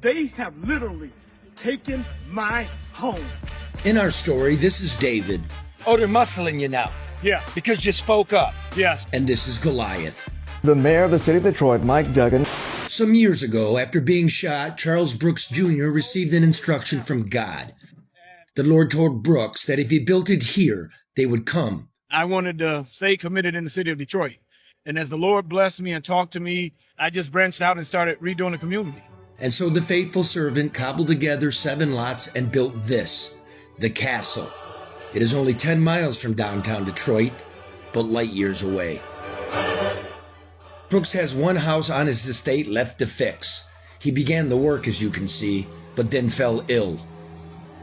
They have literally taken my home. In our story, this is David. Oh, they're muscling you now. Yeah. Because you spoke up. Yes. And this is Goliath. The mayor of the city of Detroit, Mike Duggan. Some years ago, after being shot, Charles Brooks Jr. received an instruction from God. The Lord told Brooks that if he built it here, they would come. I wanted to stay committed in the city of Detroit. And as the Lord blessed me and talked to me, I just branched out and started redoing the community. And so the faithful servant cobbled together 7 lots and built this, the castle. It is only 10 miles from downtown Detroit, but light years away. Brooks has one house on his estate left to fix. He began the work, as you can see, but then fell ill.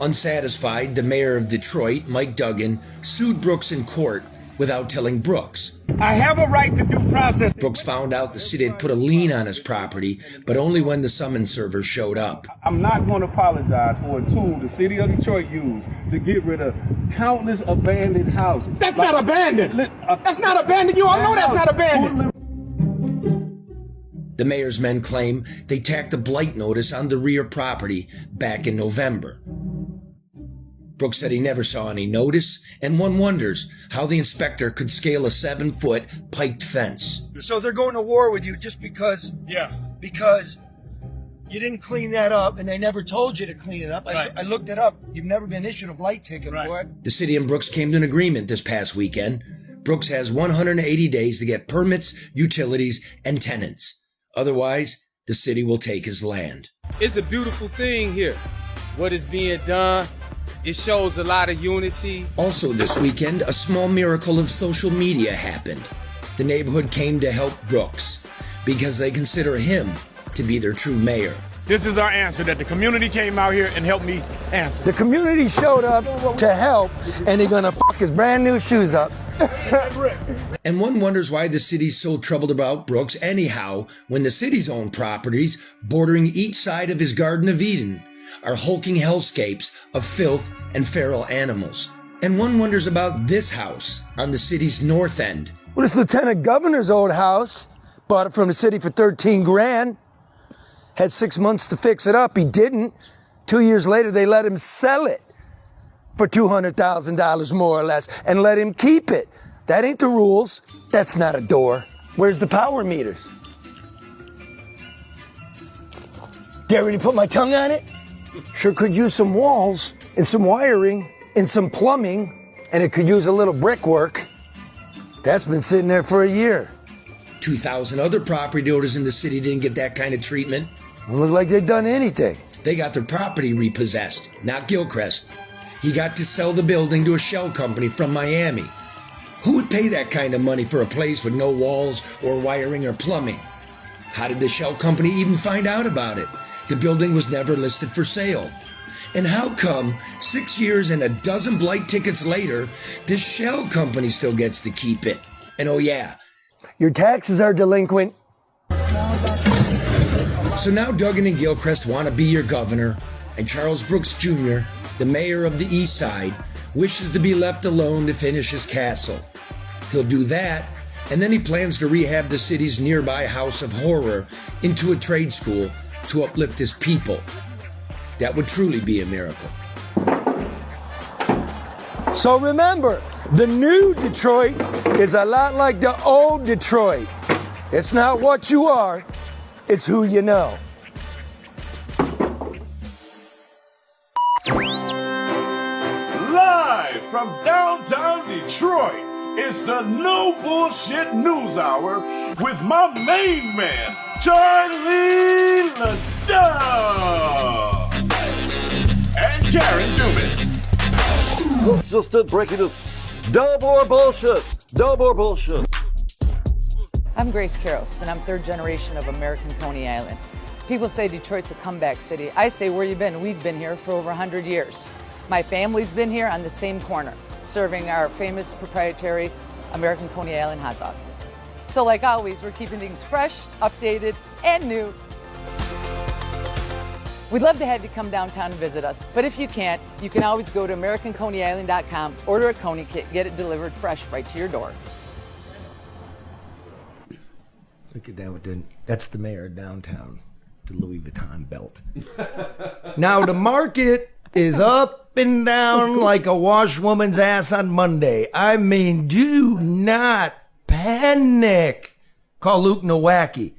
Unsatisfied, the mayor of Detroit, Mike Duggan, sued Brooks in court without telling Brooks. I have a right to due process. Brooks found out the city had put a lien on his property, but only when the summons server showed up. I'm not going to apologize for a tool the city of Detroit used to get rid of countless abandoned houses. That's not abandoned. That's not abandoned. You all know that's not abandoned. The mayor's men claim they tacked a blight notice on the rear property back in November. Brooks said he never saw any notice, and one wonders how the inspector could scale a 7-foot piked fence. So they're going to war with you just because... Yeah. Because you didn't clean that up, and they never told you to clean it up. Right. I looked it up. You've never been issued a blight ticket for it. The city and Brooks came to an agreement this past weekend. Brooks has 180 days to get permits, utilities, and tenants. Otherwise, the city will take his land. It's a beautiful thing here. What is being done, it shows a lot of unity. Also this weekend, a small miracle of social media happened. The neighborhood came to help Brooks because they consider him to be their true mayor. This is our answer that the community came out here and helped me answer. The community showed up to help, and they're gonna fuck his brand new shoes up. And one wonders why the city's so troubled about Brooks anyhow, when the city's own properties, bordering each side of his Garden of Eden, are hulking hellscapes of filth and feral animals. And one wonders about this house on the city's north end. Well, this lieutenant governor's old house, bought it from the city for 13 grand. Had 6 months to fix it up. He didn't. 2 years later, they let him sell it for $200,000 more or less and let him keep it. That ain't the rules. That's not a door. Where's the power meters? Dare me to put my tongue on it? Sure could use some walls and some wiring and some plumbing, and it could use a little brickwork. That's been sitting there for a year. 2,000 other property owners in the city didn't get that kind of treatment. Don't look like they've done anything. They got their property repossessed, not Gilchrist. He got to sell the building to a shell company from Miami. Who would pay that kind of money for a place with no walls or wiring or plumbing? How did the shell company even find out about it? The building was never listed for sale. And how come 6 years and a dozen blight tickets later, this shell company still gets to keep it? And oh yeah, your taxes are delinquent. So now Duggan and Gilchrist want to be your governor, and Charles Brooks Jr., the mayor of the East Side, wishes to be left alone to finish his castle. He'll do that, and then he plans to rehab the city's nearby house of horror into a trade school to uplift his people. That would truly be a miracle. So remember, the new Detroit is a lot like the old Detroit. It's not what you are, it's who you know. Live from downtown Detroit, it's the No Bullshit News Hour with my main man, Charlie Leduff and Karen Dumas. It's just it, breaking news. No more bullshit. No more bullshit. I'm Grace Karos, and I'm third generation of American Coney Island. People say Detroit's a comeback city. I say, where you been? We've been here for over 100 years. My family's been here on the same corner, serving our famous proprietary American Coney Island hot dog. So like always, we're keeping things fresh, updated, and new. We'd love to have you come downtown and visit us, but if you can't, you can always go to AmericanConeyIsland.com, order a Coney kit, get it delivered fresh right to your door. Look at that, that's the mayor of downtown. the Louis Vuitton belt. Now the market is up and down like a washwoman's ass on Monday. I mean, do not panic. Call Luke Nowacki.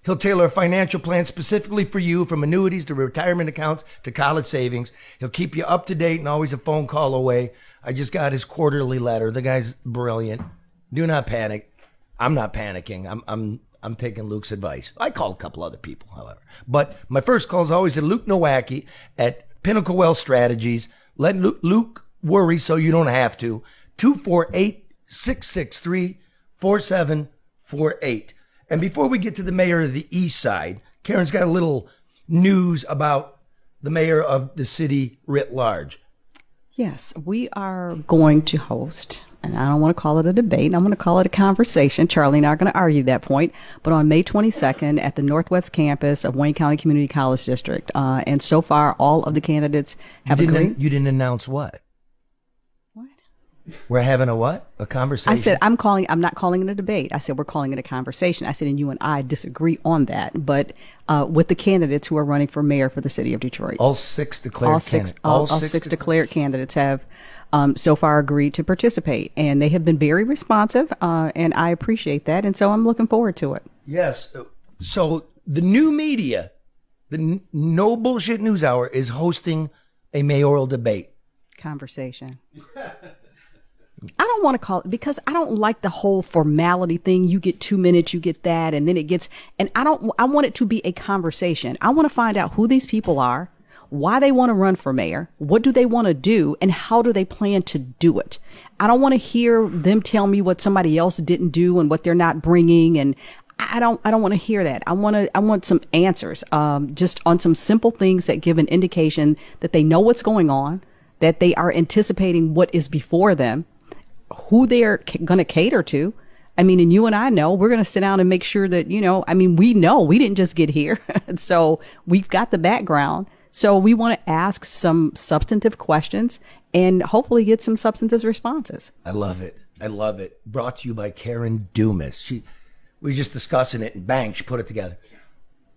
He'll tailor a financial plan specifically for you, from annuities to retirement accounts to college savings. He'll keep you up to date and always a phone call away. I just got his quarterly letter. The guy's brilliant. Do not panic. I'm not panicking. I'm taking Luke's advice. I called a couple other people, however. But my first call is always to Luke Nowacki at Pinnacle Wealth Strategies. Let Luke worry so you don't have to. 248-663-4748. And before we get to the mayor of the East Side, Karen's got a little news about the mayor of the city writ large. Yes, we are going to host, and I don't want to call it a debate, I'm going to call it a conversation. Charlie and I are going to argue that point, but on May 22nd at the Northwest campus of Wayne County Community College District. And so far, all of the candidates have agreed. You didn't announce what? What? We're having a what? A conversation? I said, I'm not calling it a debate. I said, we're calling it a conversation. I said, and you and I disagree on that, but with the candidates who are running for mayor for the city of Detroit. All six declared candidates. All six declared candidates have so far agreed to participate, and they have been very responsive, and I appreciate that, and so I'm looking forward to it. Yes. So the new media, the No Bullshit News Hour, is hosting a mayoral debate. Conversation. I don't want to call it, because I don't like the whole formality thing. You get 2 minutes, you get that, and then it gets, and I want it to be a conversation. I want to find out who these people are, why they want to run for mayor, what do they want to do, and how do they plan to do it. I don't want to hear them tell me what somebody else didn't do and what they're not bringing, and I don't want to hear that. I want some answers, just on some simple things that give an indication that they know what's going on, that they are anticipating what is before them, who they're going to cater to. I mean, and you and I know, we're going to sit down and make sure that, we know we didn't just get here. So we've got the background. So we want to ask some substantive questions and hopefully get some substantive responses. I love it. Brought to you by Karen Dumas. We were just discussing it, and bang, she put it together.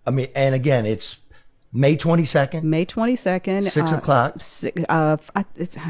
I mean, and again, it's May 22nd. May 22nd. 6 o'clock. I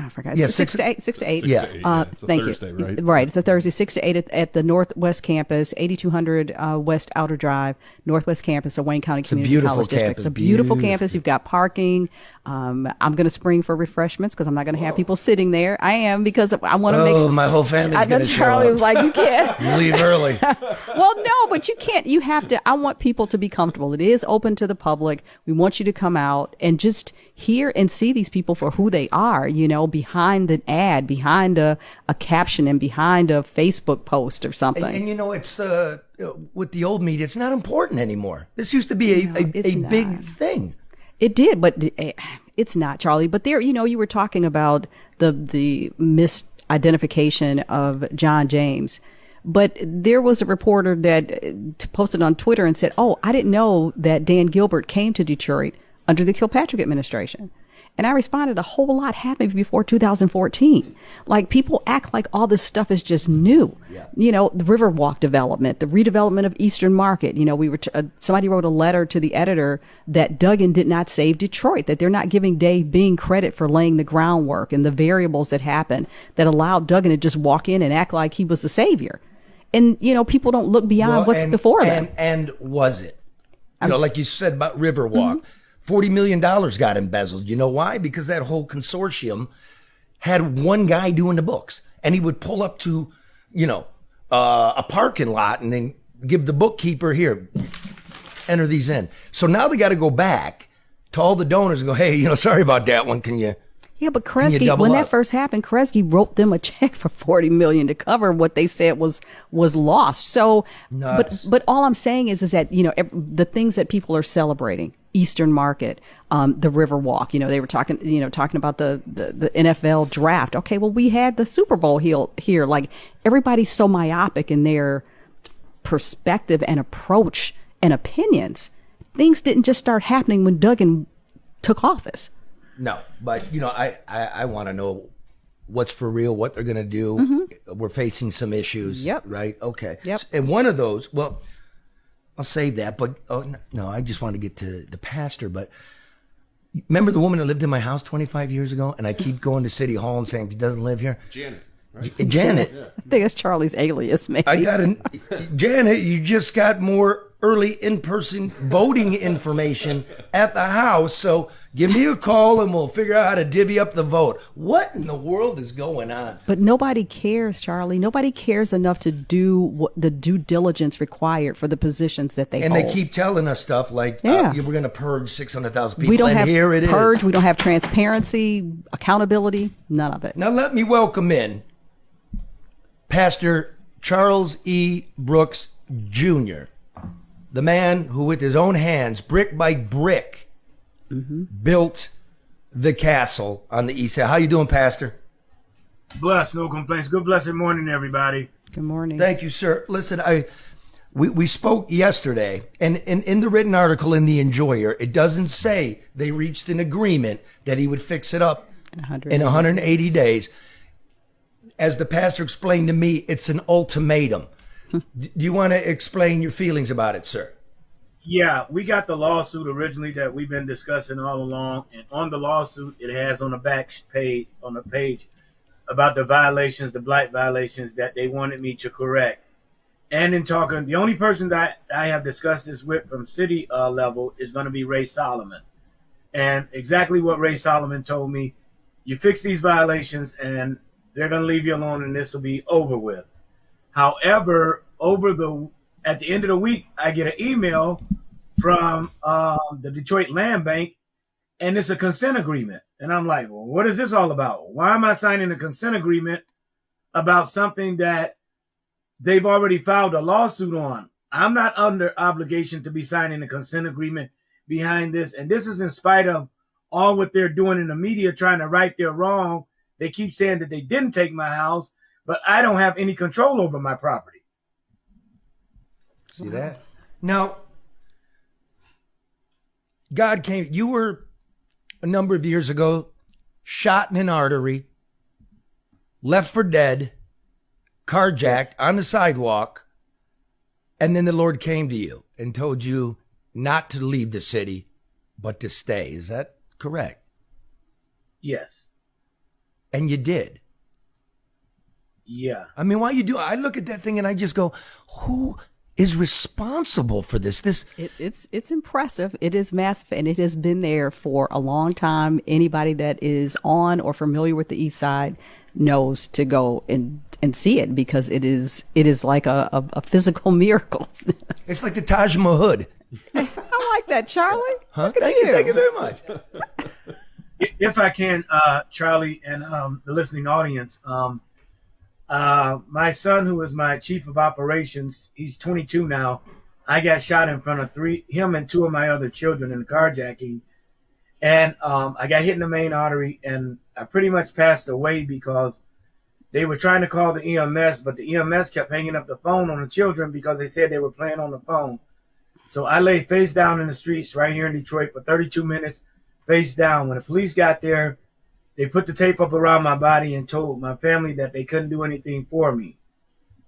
forgot. Yeah, 6 to 8. 6 to 8. Yeah. It's a Thank Thursday, you. right? Right. It's a Thursday, 6 to 8 at the Northwest Campus, 8200 West Outer Drive, Northwest Campus of Wayne County Community College District. It's a beautiful campus. You've got parking. I'm going to spring for refreshments because I'm not going to have people sitting there. I am, because I want to make sure. My whole family's going to show Charlie up. was like, you can't. Leave early. Well, no, but you can't. You have to. I want people to be comfortable. It is open to the public. We want you to come out and just hear and see these people for who they are, behind an ad, behind a caption, and behind a Facebook post or something. And it's with the old media, it's not important anymore. This used to be a big thing. It did, but it's not, Charlie. But there, you were talking about the misidentification of John James. But there was a reporter that posted on Twitter and said, I didn't know that Dan Gilbert came to Detroit under the Kilpatrick administration. And I responded, a whole lot happened before 2014. Like, people act like all this stuff is just new. Yeah. The Riverwalk development, the redevelopment of Eastern Market. Somebody wrote a letter to the editor that Duggan did not save Detroit, that they're not giving Dave Bing credit for laying the groundwork and the variables that happened that allowed Duggan to just walk in and act like he was the savior. And, people don't look beyond what's before them. And was it? Like you said about Riverwalk. Mm-hmm. $40 million got embezzled. You know why? Because that whole consortium had one guy doing the books, and he would pull up to, a parking lot and then give the bookkeeper, here, enter these in. So now they got to go back to all the donors and go, hey, sorry about that one. Can you? Yeah, but Kresge, when that first happened, Kresge wrote them a check for $40 million to cover what they said was lost. So, but all I'm saying is that, the things that people are celebrating, Eastern Market, the Riverwalk, they were talking about the NFL draft. Okay, well, we had the Super Bowl here. Like, everybody's so myopic in their perspective and approach and opinions. Things didn't just start happening when Duggan took office. No, but I want to know what's for real, what they're going to do. Mm-hmm. We're facing some issues, right? Okay. Yep. And one of those, I'll save that. But no, I just want to get to the pastor. But remember the woman that lived in my house 25 years ago, and I keep going to City Hall and saying she doesn't live here. Janet. Right? Janet. I think it's Charlie's alias, maybe. I got Janet. You just got more early in-person voting information at the house, so give me a call and we'll figure out how to divvy up the vote. What in the world is going on? But nobody cares, Charlie. Nobody cares enough to do what the due diligence required for the positions that they hold. And they keep telling us stuff like, we're going to purge 600,000 people. We don't have here it purge. is. We don't have transparency, accountability, none of it. Now let me welcome in Pastor Charles E. Brooks, Jr., the man who with his own hands, brick by brick, built the castle on the east side. How you doing, Pastor? Blessed, no complaints. Good blessed morning, everybody. Good morning. Thank you, sir. Listen, we spoke yesterday, and in the written article in The Enjoyer, it doesn't say they reached an agreement that he would fix it up in 180 days. As the pastor explained to me, it's an ultimatum. Do you want to explain your feelings about it, sir? Yeah, we got the lawsuit originally that we've been discussing all along, and on the lawsuit, it has on the back page about the violations, the blight violations that they wanted me to correct. And in talking, the only person that I have discussed this with from city level is going to be Ray Solomon. And exactly what Ray Solomon told me, you fix these violations and they're going to leave you alone and this will be over with. However, at the end of the week, I get an email from the Detroit LANDBANK, and it's a consent agreement. And I'm like, well, what is this all about? Why am I signing a consent agreement about something that they've already filed a lawsuit on? I'm not under obligation to be signing a consent agreement behind this. And this is in spite of all what they're doing in the media, trying to right their wrong. They keep saying that they didn't take my house, but I don't have any control over my property. See that? Now, God came, you were a number of years ago shot in an artery, left for dead, carjacked on the sidewalk, and then the Lord came to you and told you not to leave the city, but to stay. Is that correct? Yes. And you did. Yeah. I mean, why you do? I look at that thing and I just go, who is responsible for this? It's impressive. It is massive, and it has been there for a long time. Anybody that is on or familiar with the East Side knows to go and see it, because it is like a physical miracle. It's like the Taj Mahal. I like that, Charlie. Huh? Thank you very much. If I can, Charlie and the listening audience, my son, who is my chief of operations, he's 22 now. I got shot in front of him and two of my other children in the carjacking. And I got hit in the main artery, and I pretty much passed away because they were trying to call the EMS, but the EMS kept hanging up the phone on the children because they said they were playing on the phone. So I lay face down in the streets right here in Detroit for 32 minutes, face down. When the police got there, they put the tape up around my body and told my family that they couldn't do anything for me.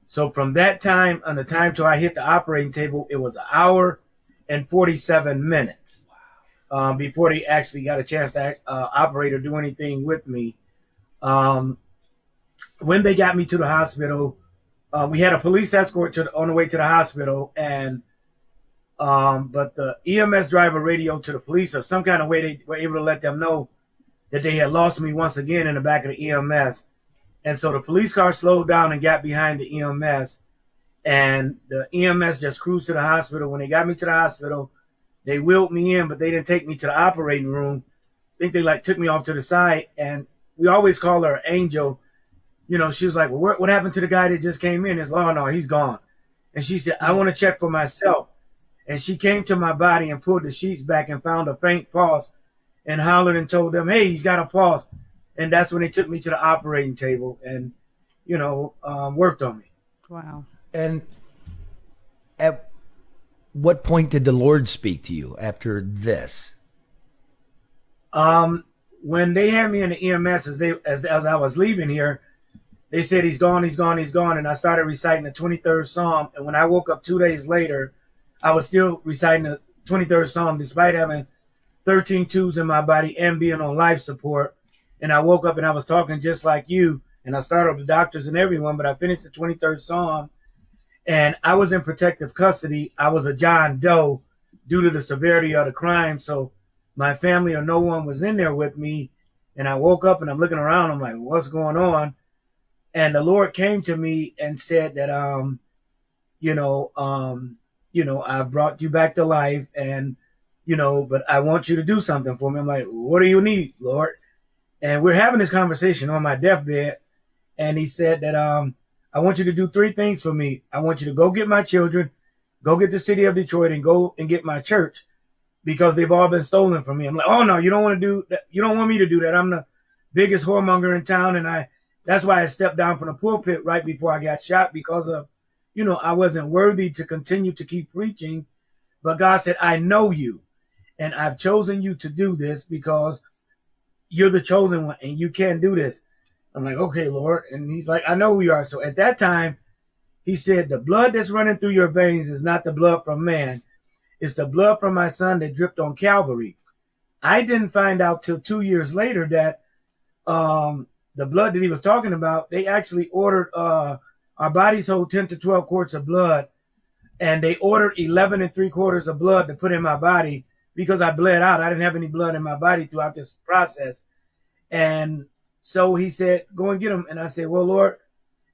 So from that time, on the time till I hit the operating table, it was 1 hour and 47 minutes before they actually got a chance to operate or do anything with me. When they got me to the hospital, we had a police escort on the way to the hospital, and but the EMS driver radioed to the police, or some kind of way they were able to let them know that they had lost me once again in the back of the EMS. And so the police car slowed down and got behind the EMS, and the EMS just cruised to the hospital. When they got me to the hospital, they wheeled me in, but they didn't take me to the operating room. I think they took me off to the side, and we always call her Angel. You know, she was like, well, what happened to the guy that just came in? It's like, oh, no, he's gone. And she said, I want to check for myself. And she came to my body and pulled the sheets back and found a faint pulse and hollered and told them, hey, he's got a pulse. And that's when they took me to the operating table and, worked on me. Wow. And at what point did the Lord speak to you after this? When they had me in the EMS, as I was leaving here, they said, he's gone, he's gone, he's gone. And I started reciting the 23rd Psalm. And when I woke up 2 days later, I was still reciting the 23rd Psalm despite having 13 tubes in my body and being on life support. And I woke up and I was talking just like you. And I started with the doctors and everyone, but I finished the 23rd Psalm. And I was in protective custody. I was a John Doe due to the severity of the crime. So my family or no one was in there with me. And I woke up and I'm looking around. I'm like, what's going on? And the Lord came to me and said that, I brought you back to life and, but I want you to do something for me. I'm like, what do you need, Lord? And we're having this conversation on my deathbed. And he said that, I want you to do 3 things for me. I want you to go get my children, go get the city of Detroit, and go and get my church because they've all been stolen from me. I'm like, oh no, you don't want to do that. You don't want me to do that. I'm the biggest whoremonger in town. And that's why I stepped down from the pulpit right before I got shot because of, I wasn't worthy to continue to keep preaching. But God said, I know you and I've chosen you to do this because you're the chosen one and you can't do this. I'm like, okay, Lord. And he's like, I know who you are. So at that time, he said, the blood that's running through your veins is not the blood from man. It's the blood from my son that dripped on Calvary. I didn't find out till 2 years later that the blood that he was talking about, they actually ordered, our bodies hold 10 to 12 quarts of blood. And they ordered 11 3/4 of blood to put in my body because I bled out. I didn't have any blood in my body throughout this process. And so he said, go and get them. And I said, well, Lord,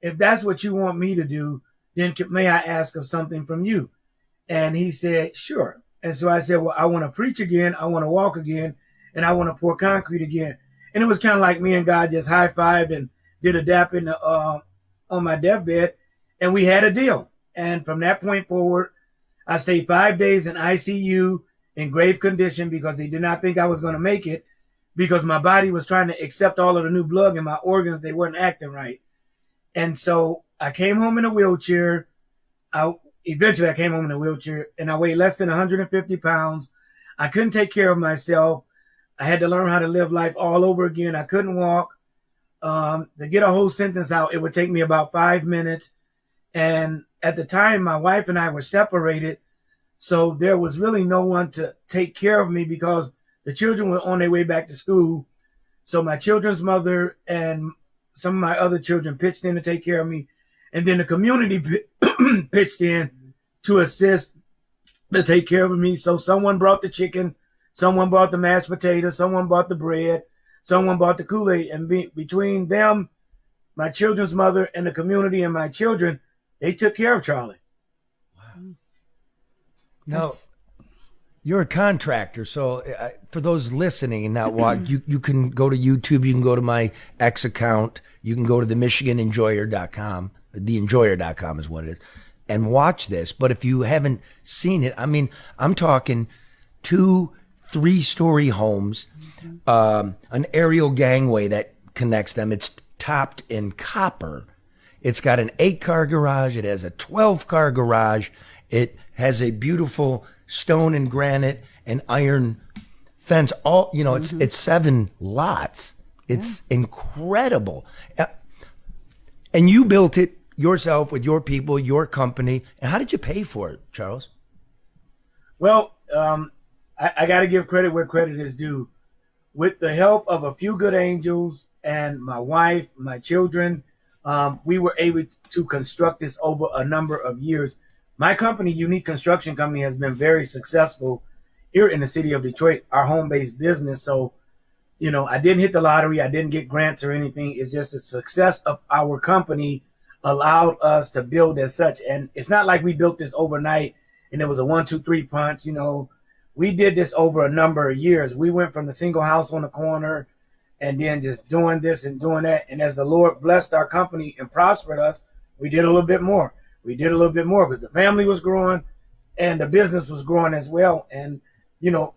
if that's what you want me to do, then may I ask of something from you? And he said, sure. And so I said, well, I want to preach again. I want to walk again. And I want to pour concrete again. And it was kind of like me and God just high-fived and did a dap on my deathbed. And we had a deal. And from that point forward, I stayed 5 days in ICU in grave condition because they did not think I was going to make it. Because my body was trying to accept all of the new blood and my organs, they weren't acting right. And so I came home in a wheelchair. Eventually I came home in a wheelchair and I weighed less than 150 pounds. I couldn't take care of myself. I had to learn how to live life all over again. I couldn't walk. To get a whole sentence out, it would take me about 5 minutes. And at the time, my wife and I were separated. So there was really no one to take care of me because the children were on their way back to school. So my children's mother and some of my other children pitched in to take care of me. And then the community pitched in to assist to take care of me. So someone brought the chicken, someone brought the mashed potatoes, someone brought the bread, someone brought the Kool-Aid. And between them, my children's mother and the community and my children, they took care of Charlie. Wow. No. You're a contractor, so for those listening and not watching, you can go to YouTube, you can go to my X account, you can go to the MichiganEnjoyer.com, theenjoyer.com is what it is, and watch this. But if you haven't seen it, I mean, I'm talking 2 3-story homes, an aerial gangway that connects them. It's topped in copper. It's got an 8-car garage. It has a 12-car garage. It has a beautiful stone and granite and iron fence. All it's 7 lots. It's incredible. And you built it yourself with your people, your company. And how did you pay for it, Charles? Well, I got to give credit where credit is due. With the help of a few good angels and my wife, my children, we were able to construct this over a number of years. My company, Unique Construction Company, has been very successful here in the city of Detroit, our home-based business. So, I didn't hit the lottery. I didn't get grants or anything. It's just the success of our company allowed us to build as such. And it's not like we built this overnight and it was a 1, 2, 3 punch. We did this over a number of years. We went from the single house on the corner and then just doing this and doing that. And as the Lord blessed our company and prospered us, we did a little bit more. We did a little bit more because the family was growing and the business was growing as well. And,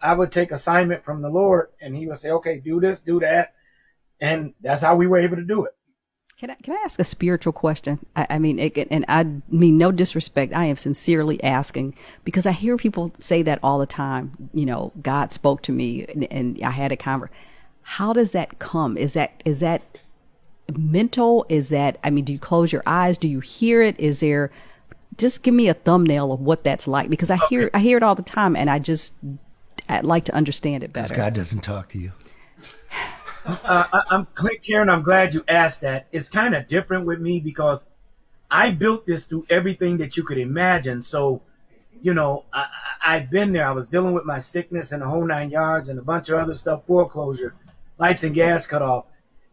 I would take assignment from the Lord and he would say, okay, do this, do that. And that's how we were able to do it. Can I ask a spiritual question? I mean no disrespect. I am sincerely asking because I hear people say that all the time. God spoke to me and I had a conversation. How does that come? Is that mental? Do you close your eyes? Do you hear it? just give me a thumbnail of what that's like, because I hear it all the time, and I'd like to understand it better. Because God doesn't talk to you. Karen, I'm glad you asked that. It's kind of different with me because I built this through everything that you could imagine. So, I've been there. I was dealing with my sickness and the whole 9 yards and a bunch of other stuff, foreclosure, lights and gas cut off.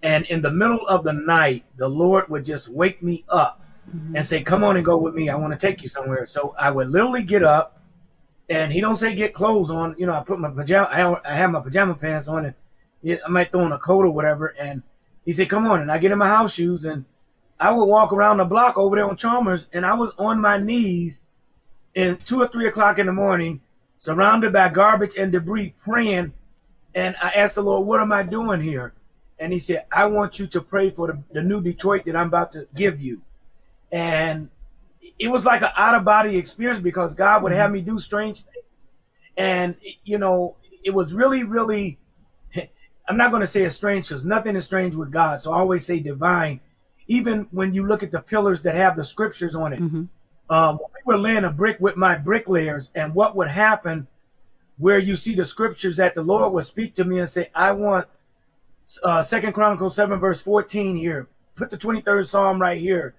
And in the middle of the night, the Lord would just wake me up and say, come on and go with me. I want to take you somewhere. So I would literally get up, and he don't say get clothes on. I put my pajama, I have my pajama pants on, and I might throw on a coat or whatever. And he said, come on. And I get in my house shoes, and I would walk around the block over there on Chalmers, and I was on my knees in 2 or 3 o'clock in the morning, surrounded by garbage and debris, praying. And I asked the Lord, what am I doing here? And he said, I want you to pray for the new Detroit that I'm about to give you. And it was like an out-of-body experience because God would have me do strange things. And, it was really, really, I'm not going to say it's strange because nothing is strange with God. So I always say divine. Even when you look at the pillars that have the scriptures on it, we were laying a brick with my bricklayers, and what would happen where you see the scriptures that the Lord would speak to me and say, I want 2 Chronicles 7 verse 14 here. Put the 23rd Psalm right here.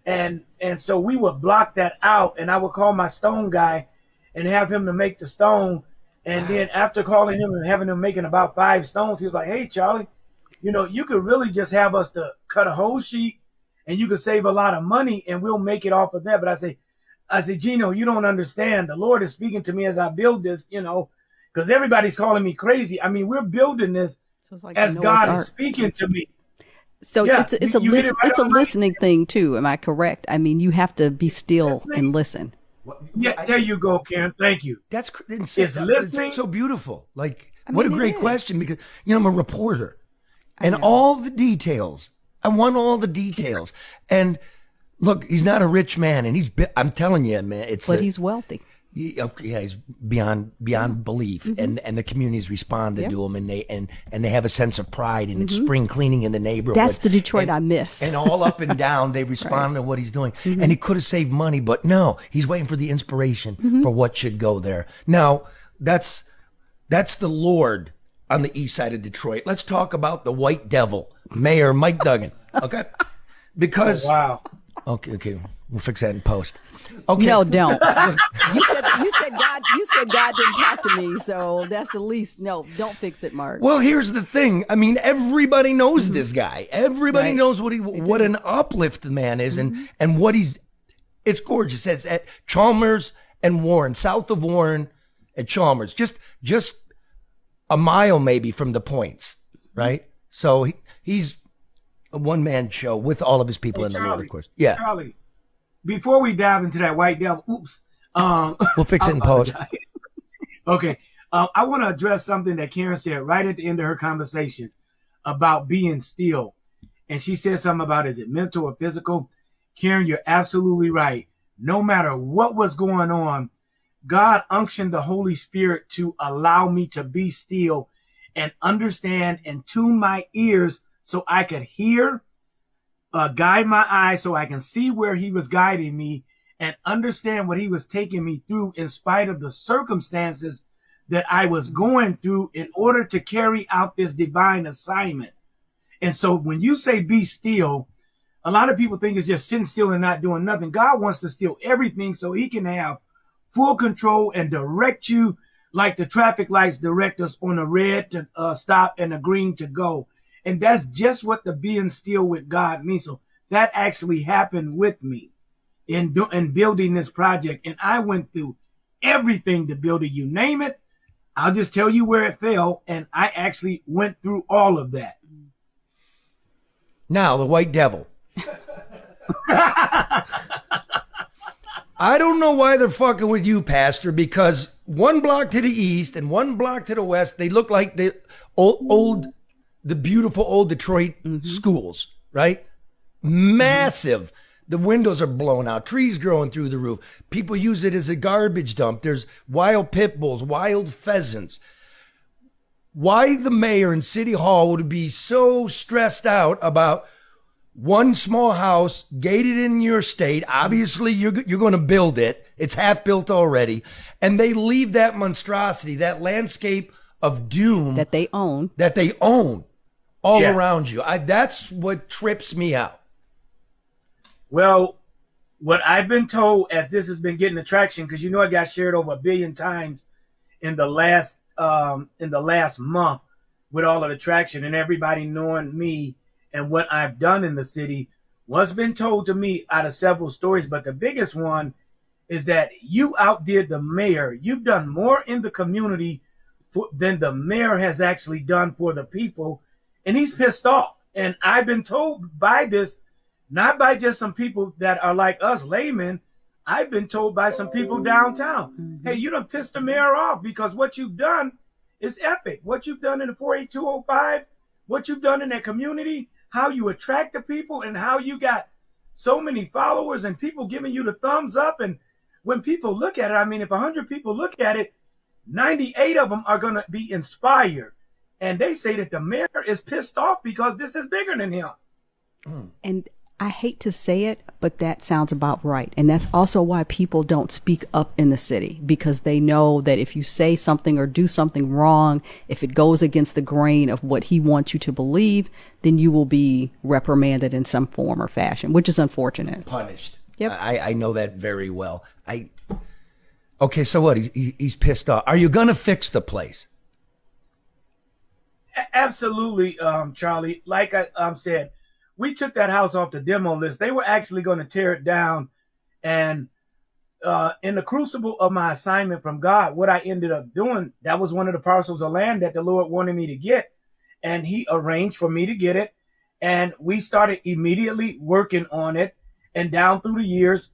And so we would block that out, and I would call my stone guy and have him to make the stone. And then after calling him and having him making about 5 stones, he was like, hey, Charlie, you could really just have us to cut a whole sheet, and you could save a lot of money, and we'll make it off of that. But I say, Gino, you don't understand. The Lord is speaking to me as I build this, because everybody's calling me crazy. I mean, we're building this like as God is speaking to me. So it's a listening thing too. Am I correct? I mean, you have to be still and listen. Yeah, there you go, Karen. Thank you. That's listening. It's so beautiful. Like, what a great question, because I'm a reporter, and all the details. I want all the details. And look, he's not a rich man, and I'm telling you, man, but he's wealthy. Yeah, he's beyond belief, and the communities responded to him, and they have a sense of pride, and it's spring cleaning in the neighborhood. That's the Detroit I miss. And all up and down, they respond to what he's doing, and he could have saved money, but no, he's waiting for the inspiration for what should go there. Now, that's the Lord on the east side of Detroit. Let's talk about the White Devil, Mayor Mike Duggan. Okay, because okay, we'll fix that in post. Okay. No, don't. You said God didn't talk to me, so that's the least. No, don't fix it, Mark. Well, here's the thing. I mean, everybody knows this guy. Everybody knows what an uplift the man is, and what it's gorgeous. It's at Chalmers and Warren, south of Warren at Chalmers, just a mile maybe from the points, right? So he's a one-man show with all of his people in the Lord, of course. Yeah. Charlie, before we dive into that White Devil, we'll fix it in post. Okay. I want to address something that Karen said right at the end of her conversation about being still. And she said something about, is it mental or physical? Karen, you're absolutely right. No matter what was going on, God unctioned the Holy Spirit to allow me to be still and understand and tune my ears so I could hear, guide my eyes so I can see where he was guiding me and understand what he was taking me through in spite of the circumstances that I was going through in order to carry out this divine assignment. And so when you say be still, a lot of people think it's just sitting still and not doing nothing. God wants to steal everything so he can have full control and direct you like the traffic lights direct us on a red to stop and a green to go. And that's just what the being still with God means. So that actually happened with me in building this project. And I went through everything to build it. You name it, I'll just tell you where it fell. And I actually went through all of that. Now, the White Devil. I don't know why they're fucking with you, Pastor, because one block to the east and one block to the west, they look like the the beautiful old Detroit schools, right? Massive. The windows are blown out, trees growing through the roof. People use it as a garbage dump. There's wild pit bulls, wild pheasants. Why the mayor and city hall would be so stressed out about one small house gated in your state. Obviously, you're going to build it. It's half built already. And they leave that monstrosity, that landscape of doom that they own all around you. That's what trips me out. Well, what I've been told, as this has been getting attraction, because you know it got shared over 1 billion times in the last month with all of the traction and everybody knowing me and what I've done in the city. What's been told to me out of several stories, but the biggest one is that you outdid the mayor. You've done more in the community than the mayor has actually done for the people, and he's pissed off. And I've been told by this, not by just some people that are like us laymen. I've been told by some people downtown, hey, you done pissed the mayor off because what you've done is epic. What you've done in the 48205, what you've done in that community, how you attract the people, and how you got so many followers and people giving you the thumbs up. And when people look at it, I mean, if 100 people look at it, 98 of them are going to be inspired. And they say that the mayor is pissed off because this is bigger than him. And I hate to say it, but that sounds about right. And that's also why people don't speak up in the city, because they know that if you say something or do something wrong, if it goes against the grain of what he wants you to believe, then you will be reprimanded in some form or fashion, which is unfortunate. Punished. Yep. I know that very well. Okay, so what? He's pissed off. Are you going to fix the place? Absolutely, Charlie. Like I said, we took that house off the demo list. They were actually going to tear it down. And in the crucible of my assignment from God, what I ended up doing, that was one of the parcels of land that the Lord wanted me to get. And he arranged for me to get it. And we started immediately working on it. And down through the years,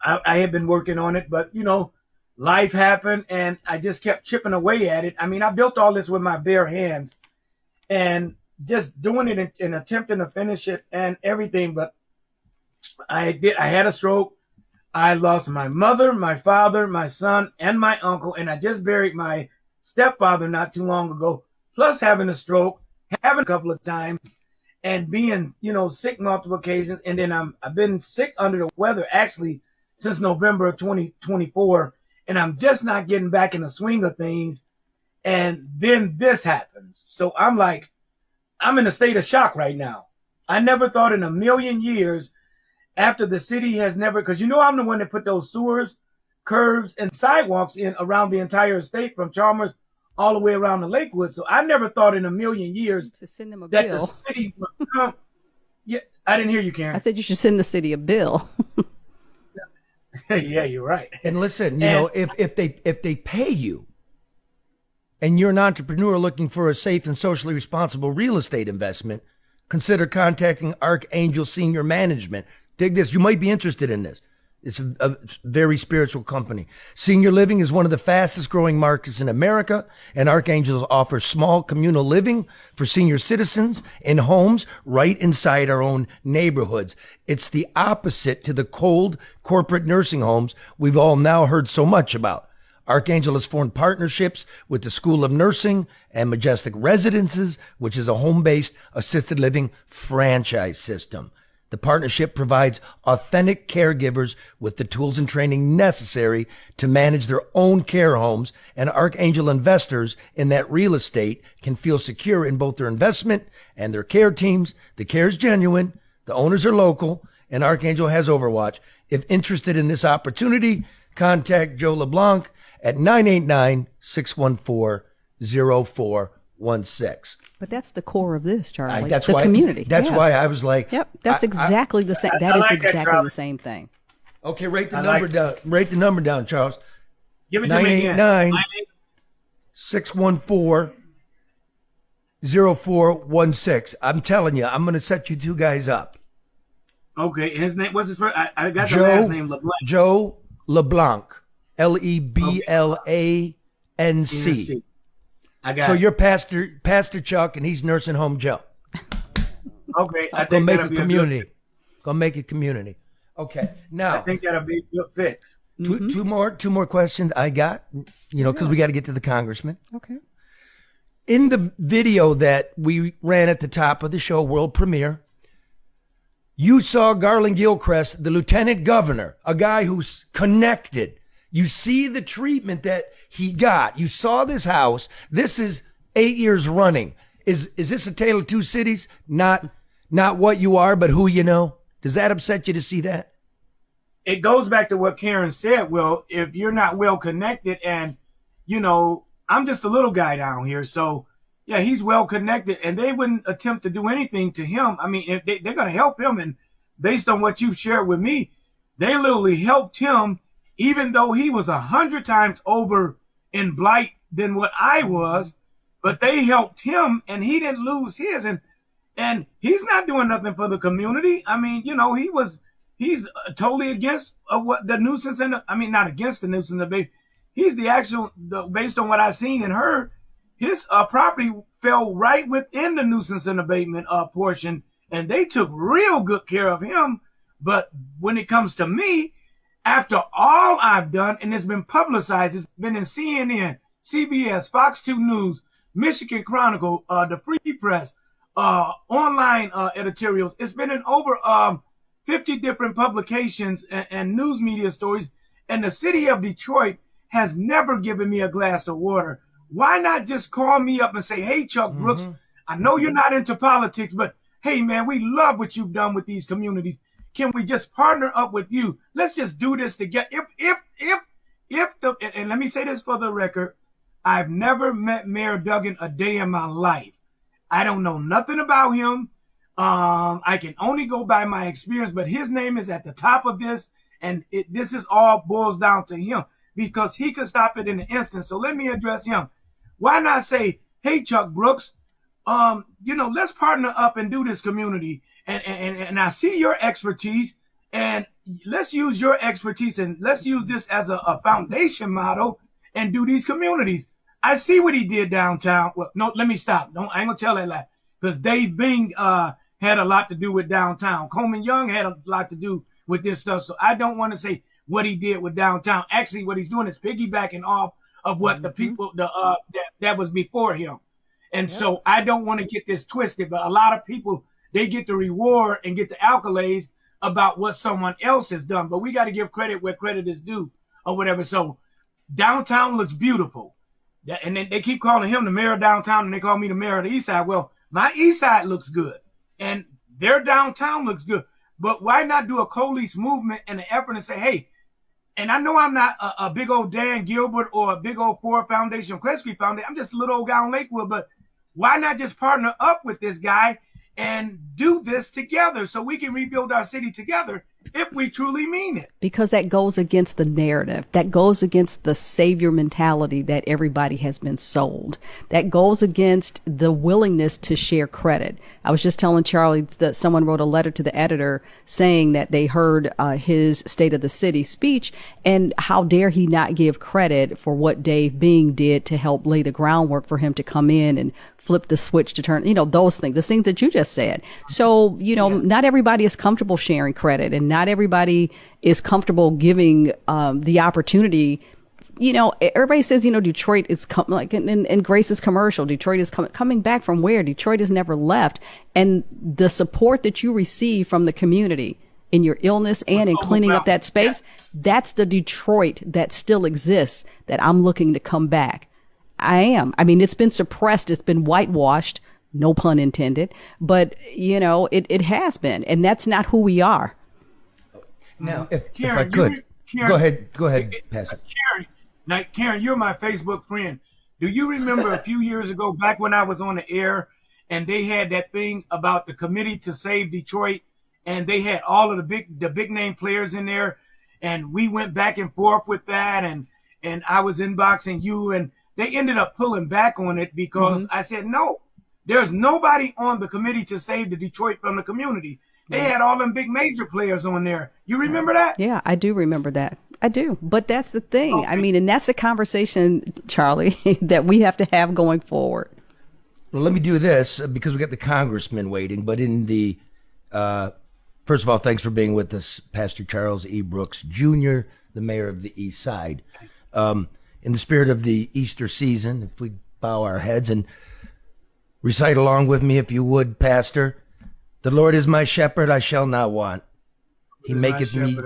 I had been working on it. But, you know, life happened and I just kept chipping away at it. I mean, I built all this with my bare hands. And just doing it and attempting to finish it and everything. But I had a stroke. I lost my mother, my father, my son, and my uncle. And I just buried my stepfather not too long ago, plus having a stroke, having a couple of times, and being, you know, sick multiple occasions. And then I've been sick under the weather actually since November of 2024. And I'm just not getting back in the swing of things. And then this happens. So I'm like, I'm in a state of shock right now. I never thought in a million years, after the city has never, because you know I'm the one that put those sewers, curbs, and sidewalks in around the entire state from Chalmers all the way around the Lakewood. So I never thought in a million years to send them a that bill. the city would come. Yeah, I didn't hear you, Karen. I said you should send the city a bill. Yeah, you're right. And listen, you know, if they pay you, and you're an entrepreneur looking for a safe and socially responsible real estate investment, consider contacting Archangel Senior Management. Dig this. You might be interested in this. It's a very spiritual company. Senior living is one of the fastest growing markets in America, and Archangel offers small communal living for senior citizens in homes right inside our own neighborhoods. It's the opposite to the cold corporate nursing homes we've all now heard so much about. Archangel has formed partnerships with the School of Nursing and Majestic Residences, which is a home-based assisted living franchise system. The partnership provides authentic caregivers with the tools and training necessary to manage their own care homes, and Archangel investors in that real estate can feel secure in both their investment and their care teams. The care is genuine, the owners are local, and Archangel has Overwatch. If interested in this opportunity, contact Joe LeBlanc at 989-614-0416. But that's the core of this, Charlie. That's the why, community. That's why I was like, yep, that's exactly the same. That is exactly the same thing. Okay, write the number down. Write the number down, Charles. Give it to me again. 989-614-0416. I'm telling you, I'm going to set you two guys up. Okay, his name, what's his first? I got the last name, LeBlanc. Joe LeBlanc. Leblanc. I got so it. you're Pastor Chuck, and he's Nursing Home Joe. Okay, I Gonna think make that'll a be community. Gonna make it community. Okay, now I think that'll be a good fix. Two more questions I got. You know, because we got to get to the congressman. Okay. In the video that we ran at the top of the show, world premiere, You saw Garland Gilchrist, the lieutenant governor, a guy who's connected. You see the treatment that he got. You saw this house. This is 8 years running. Is this a tale of two cities? Not what you are, but who you know? Does that upset you to see that? It goes back to what Karen said. Well, if you're not well connected, and I'm just a little guy down here, so yeah, he's well connected, and they wouldn't attempt to do anything to him. I mean, if they're going to help him, and based on what you've shared with me, they literally helped him, even though he was 100 times over in blight than what I was. But they helped him, and he didn't lose his, and he's not doing nothing for the community. I mean, he's totally against what the nuisance, not against the nuisance, but he's based on what I've seen and heard, his property fell right within the nuisance and abatement portion, and they took real good care of him. But when it comes to me, after all I've done, and it's been publicized, it's been in CNN, CBS, Fox 2 News, Michigan Chronicle, the Free Press, online editorials. It's been in over 50 different publications and news media stories, and the city of Detroit has never given me a glass of water. Why not just call me up and say, hey, Chuck Brooks, I know you're not into politics, but hey, man, we love what you've done with these communities. Can we just partner up with you? Let's just do this together. And let me say this for the record, I've never met Mayor Duggan a day in my life. I don't know nothing about him. I can only go by my experience, but his name is at the top of this, and this is all boils down to him, because he could stop it in an instant. So let me address him. Why not say, hey, Chuck Brooks, let's partner up and do this community. And I see your expertise, and let's use your expertise, and let's use this as a foundation model and do these communities. I see what he did downtown. Well, no, let me stop. I ain't gonna tell that lie, because Dave Bing had a lot to do with downtown. Coleman Young had a lot to do with this stuff. So I don't want to say what he did with downtown. Actually, what he's doing is piggybacking off of what the people that was before him. And so I don't want to get this twisted, but a lot of people, they get the reward and get the accolades about what someone else has done. But we got to give credit where credit is due or whatever. So downtown looks beautiful. And then they keep calling him the mayor of downtown, and they call me the mayor of the east side. Well, my east side looks good, and their downtown looks good. But why not do a co-lease movement and an effort and say, hey, and I know I'm not a big old Dan Gilbert or a big old Ford Foundation, Kresge Foundation. I'm just a little old guy on Lakewood, but why not just partner up with this guy and do this together so we can rebuild our city together if we truly mean it? Because that goes against the narrative. That goes against the savior mentality that everybody has been sold. That goes against the willingness to share credit. I was just telling Charlie that someone wrote a letter to the editor saying that they heard his State of the City speech, and how dare he not give credit for what Dave Bing did to help lay the groundwork for him to come in and flip the switch to turn, those things, the things that you just said. So, not everybody is comfortable sharing credit, and not everybody is comfortable giving the opportunity. Everybody says, Detroit is in Grace's commercial, Detroit is coming back from where? Detroit has never left. And the support that you receive from the community in your illness and in cleaning up that space, that's the Detroit that still exists, that I'm looking to come back. I am. I mean, it's been suppressed. It's been whitewashed. No pun intended. But, it has been. And that's not who we are. Now, if Karen, I could, Karen, go ahead, Pastor. Karen, you're my Facebook friend. Do you remember a few years ago, back when I was on the air, and they had that thing about the Committee to Save Detroit, and they had all of the big name players in there, and we went back and forth with that, and I was inboxing you, and they ended up pulling back on it because I said, no, there's nobody on the Committee to Save the Detroit from the community. They had all them big major players on there. You remember that? Yeah, I do remember that. I do. But that's the thing. Okay. I mean, and that's a conversation, Charlie, that we have to have going forward. Well, let me do this because we got the congressman waiting. But in the, first of all, thanks for being with us, Pastor Charles E. Brooks, Jr., the mayor of the East Side. In the spirit of the Easter season, if we bow our heads and recite along with me, if you would, Pastor. The Lord is my shepherd, I shall not want. He maketh me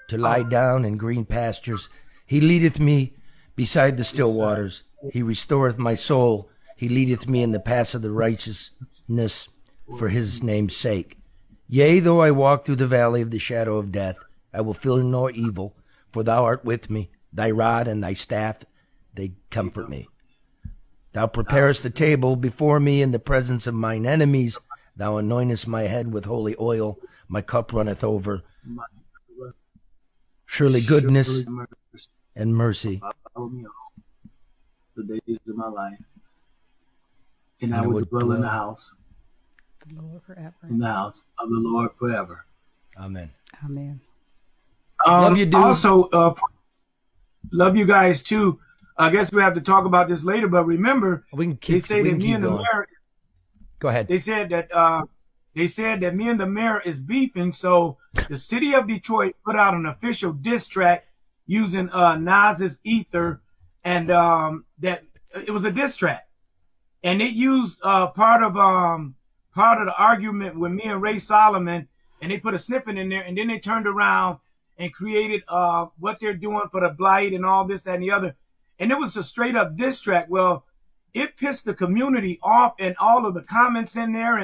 to lie down in green pastures. He leadeth me beside the still waters. He restoreth my soul. He leadeth me in the paths of the righteousness for his name's sake. Yea, though I walk through the valley of the shadow of death, I will fear no evil, for thou art with me. Thy rod and thy staff, they comfort me. Thou preparest the table before me in the presence of mine enemies. Thou anointest my head with holy oil. My cup runneth over. Surely goodness and mercy follow me all the days of my life, and I would dwell in the house, The Lord forever. in the house of the Lord forever. Amen. Amen. Love you, dude. Also, love you guys too. I guess we have to talk about this later, but remember, they say that me and the mayor. Go ahead. They said that me and the mayor is beefing. So the city of Detroit put out an official diss track using Nas's ether, and that it was a diss track, and it used part of the argument with me and Ray Solomon, and they put a snippet in there, and then they turned around and created what they're doing for the blight and all this, that, and the other. And it was a straight up diss track. Well, it pissed the community off, and all of the comments in there,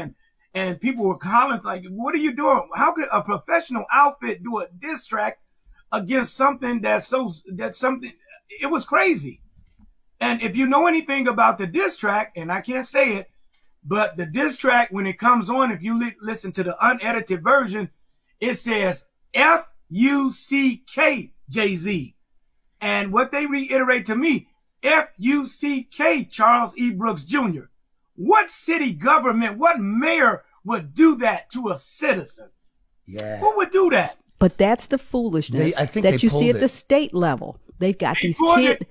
and people were calling like, what are you doing? How could a professional outfit do a diss track against something that's something? It was crazy. And if you know anything about the diss track, and I can't say it, but the diss track, when it comes on, if you listen to the unedited version, it says F-U-C-K Jay-Z. And what they reiterate to me, F-U-C-K Charles E. Brooks Jr. What city government, what mayor would do that to a citizen? Yeah. Who would do that? But that's the foolishness that you see at the state level. They've got these kids,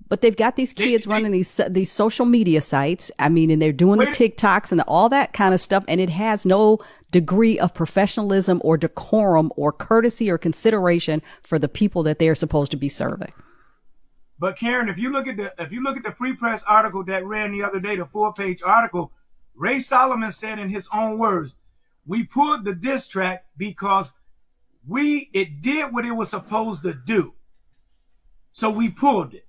but they've got these kids running these social media sites. I mean, and they're doing the TikToks and all that kind of stuff, and it has no degree of professionalism or decorum or courtesy or consideration for the people that they're supposed to be serving. But Karen, if you look at the Free Press article that ran the other day, the 4-page article, Ray Solomon said in his own words, "We pulled the diss track because it did what it was supposed to do. So we pulled it."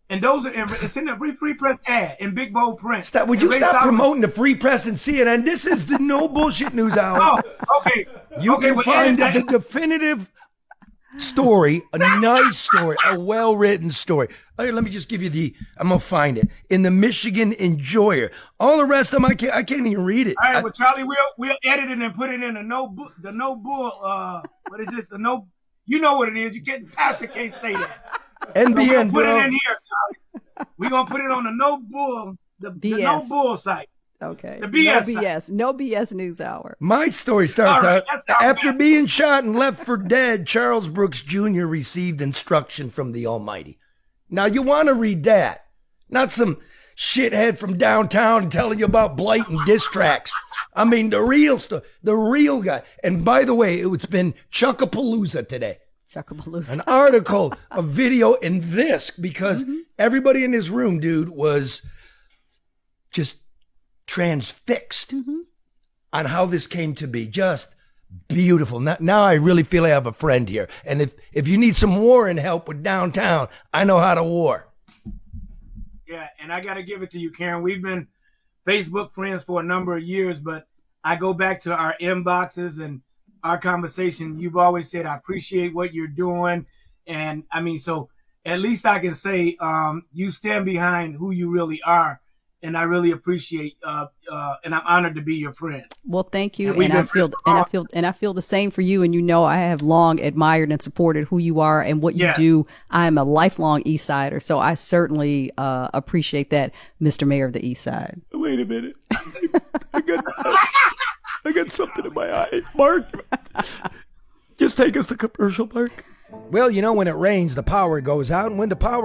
And it's in the Free Press ad in big bold print. Would you stop promoting the Free Press and CNN? This is the No Bullshit News Hour. Oh, okay. You can find the definitive story, a nice story, a well-written story. Okay, let me just give you I'm going to find it. In the Michigan Enjoyer. All the rest of them, I can't even read it. All right, well, Charlie, we'll edit it and put it in the no bull, what is this? You know what it is. Pastor can't say that. NBN, so put it in here, Charlie. We're going to put it on the no bull, the no bull site. Okay. The BS. No BS News Hour. My story starts out, after being shot and left for dead, Charles Brooks Jr. received instruction from the Almighty. Now, you want to read that, not some shithead from downtown telling you about blight and diss tracks. I mean, the real stuff, the real guy. And by the way, it's been Chuckapalooza today. Chuckapalooza. An article, a video, and this, because everybody in this room, dude, was just transfixed on how this came to be. Just beautiful. Now I really feel I have a friend here. And if you need some warring help with downtown, I know how to war. Yeah, and I got to give it to you, Karen. We've been Facebook friends for a number of years, but I go back to our inboxes and our conversation. You've always said, I appreciate what you're doing. And I mean, so at least I can say you stand behind who you really are. And I really appreciate, and I'm honored to be your friend. Well, thank you, and I feel the same for you. And you know, I have long admired and supported who you are and what you do. I am a lifelong East Sider, so I certainly appreciate that, Mr. Mayor of the East Side. Wait a minute, I got something in my eye, Mark. Just take us to commercial, Mark. Well, you know, when it rains, the power goes out, and when the power